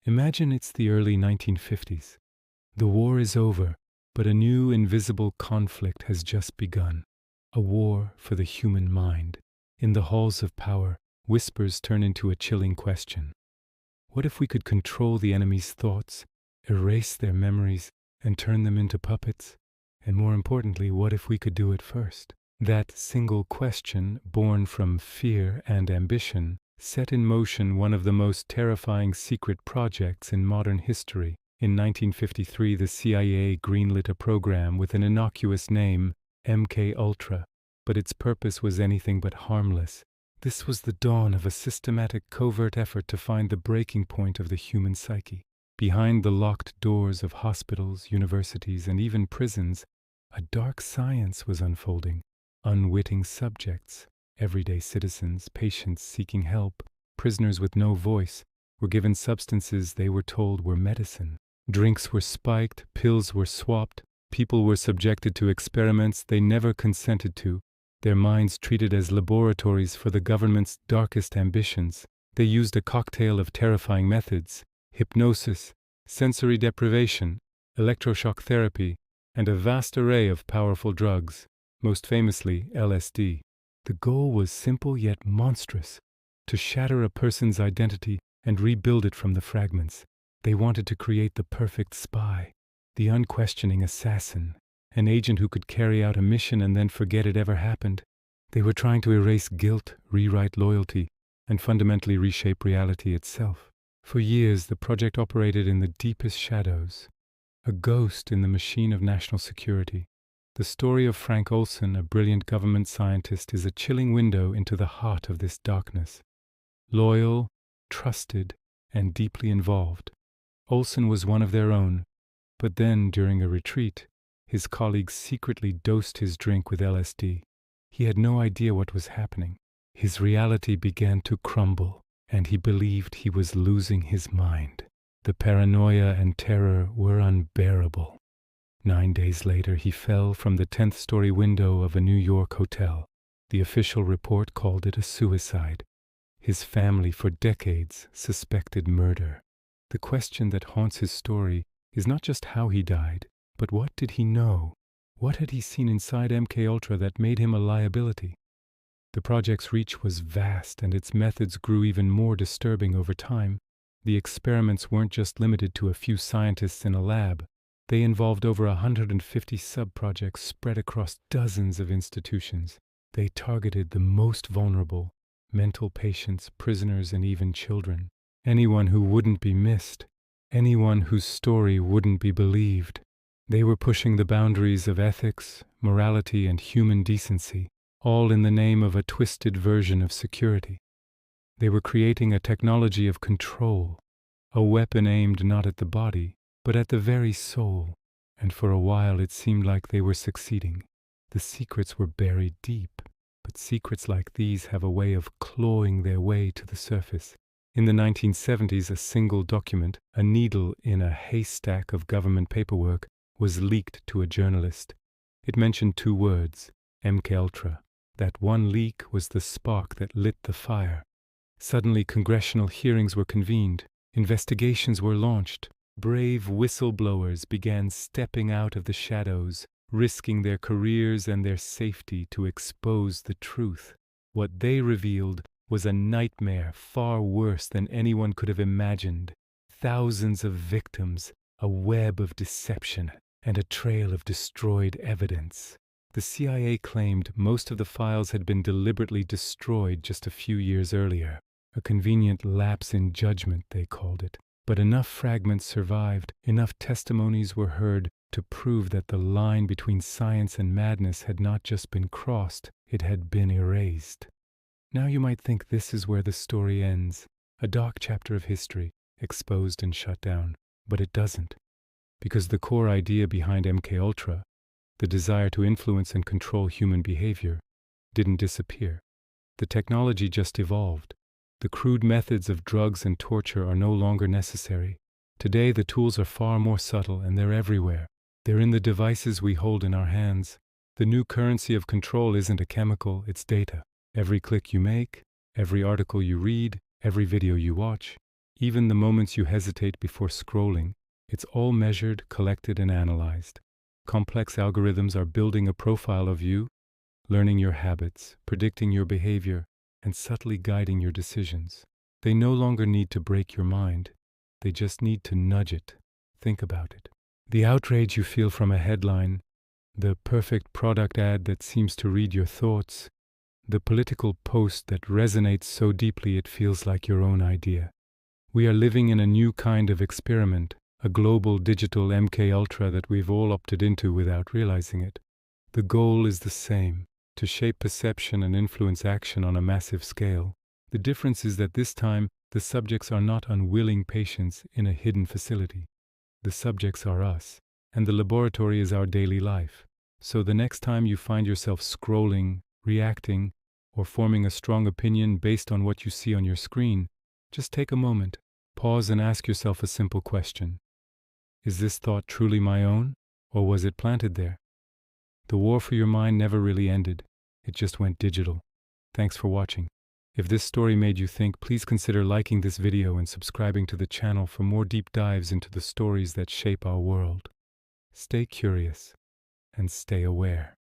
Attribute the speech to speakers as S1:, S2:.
S1: Imagine it's the early 1950s. The war is over, but a new invisible conflict has just begun. A war for the human mind. In the halls of power, whispers turn into a chilling question. What if we could control the enemy's thoughts, erase their memories, and turn them into puppets? And more importantly, what if we could do it first? That single question, born from fear and ambition, set in motion one of the most terrifying secret projects in modern history. In 1953, the CIA greenlit a program with an innocuous name, MK-Ultra, but its purpose was anything but harmless. This was the dawn of a systematic, covert effort to find the breaking point of the human psyche. Behind the locked doors of hospitals, universities, and even prisons, a dark science was unfolding. Unwitting subjects, everyday citizens, patients seeking help, prisoners with no voice, were given substances they were told were medicine. Drinks were spiked, pills were swapped, people were subjected to experiments they never consented to, their minds treated as laboratories for the government's darkest ambitions. They used a cocktail of terrifying methods: hypnosis, sensory deprivation, electroshock therapy, and a vast array of powerful drugs, most famously LSD. The goal was simple yet monstrous: to shatter a person's identity and rebuild it from the fragments. They wanted to create the perfect spy, the unquestioning assassin, an agent who could carry out a mission and then forget it ever happened. They were trying to erase guilt, rewrite loyalty, and fundamentally reshape reality itself. For years, the project operated in the deepest shadows, a ghost in the machine of national security. The story of Frank Olson, a brilliant government scientist, is a chilling window into the heart of this darkness. Loyal, trusted, and deeply involved, Olson was one of their own, but then, during a retreat, his colleagues secretly dosed his drink with LSD. He had no idea what was happening. His reality began to crumble, and he believed he was losing his mind. The paranoia and terror were unbearable. 9 days later, he fell from the 10th-story window of a New York hotel. The official report called it a suicide. His family, for decades, suspected murder. The question that haunts his story is not just how he died, but what did he know? What had he seen inside MK-Ultra that made him a liability? The project's reach was vast, and its methods grew even more disturbing over time. The experiments weren't just limited to a few scientists in a lab. They involved over 150 sub-projects spread across dozens of institutions. They targeted the most vulnerable: mental patients, prisoners, and even children. Anyone who wouldn't be missed. Anyone whose story wouldn't be believed. They were pushing the boundaries of ethics, morality, and human decency, all in the name of a twisted version of security. They were creating a technology of control, a weapon aimed not at the body, but at the very soul, and for a while it seemed like they were succeeding. The secrets were buried deep, but secrets like these have a way of clawing their way to the surface. In the 1970s, a single document, a needle in a haystack of government paperwork, was leaked to a journalist. It mentioned 2 words: MKUltra. That one leak was the spark that lit the fire. Suddenly, congressional hearings were convened. Investigations were launched. Brave whistleblowers began stepping out of the shadows, risking their careers and their safety to expose the truth. What they revealed was a nightmare far worse than anyone could have imagined. Thousands of victims, a web of deception, and a trail of destroyed evidence. The CIA claimed most of the files had been deliberately destroyed just a few years earlier. A convenient lapse in judgment, they called it. But enough fragments survived, enough testimonies were heard to prove that the line between science and madness had not just been crossed, it had been erased. Now you might think this is where the story ends, a dark chapter of history, exposed and shut down. But it doesn't. Because the core idea behind MKUltra, the desire to influence and control human behavior, didn't disappear. The technology just evolved. The crude methods of drugs and torture are no longer necessary. Today the tools are far more subtle, and they're everywhere. They're in the devices we hold in our hands. The new currency of control isn't a chemical, it's data. Every click you make, every article you read, every video you watch, Even the moments you hesitate before scrolling, it's all measured, collected, and analyzed. Complex algorithms are building a profile of you, learning your habits, predicting your behavior, and subtly guiding your decisions. They no longer need to break your mind. They just need to nudge it. Think about it. The outrage you feel from a headline, the perfect product ad that seems to read your thoughts, the political post that resonates so deeply it feels like your own idea. We are living in a new kind of experiment, a global digital MK Ultra that we've all opted into without realizing it. The goal is the same, to shape perception and influence action on a massive scale. The difference is that this time, the subjects are not unwilling patients in a hidden facility. The subjects are us, and the laboratory is our daily life. So the next time you find yourself scrolling, reacting, or forming a strong opinion based on what you see on your screen, just take a moment, pause and ask yourself a simple question. Is this thought truly my own, or was it planted there? The war for your mind never really ended. It just went digital. Thanks for watching. If this story made you think, please consider liking this video and subscribing to the channel for more deep dives into the stories that shape our world. Stay curious and stay aware.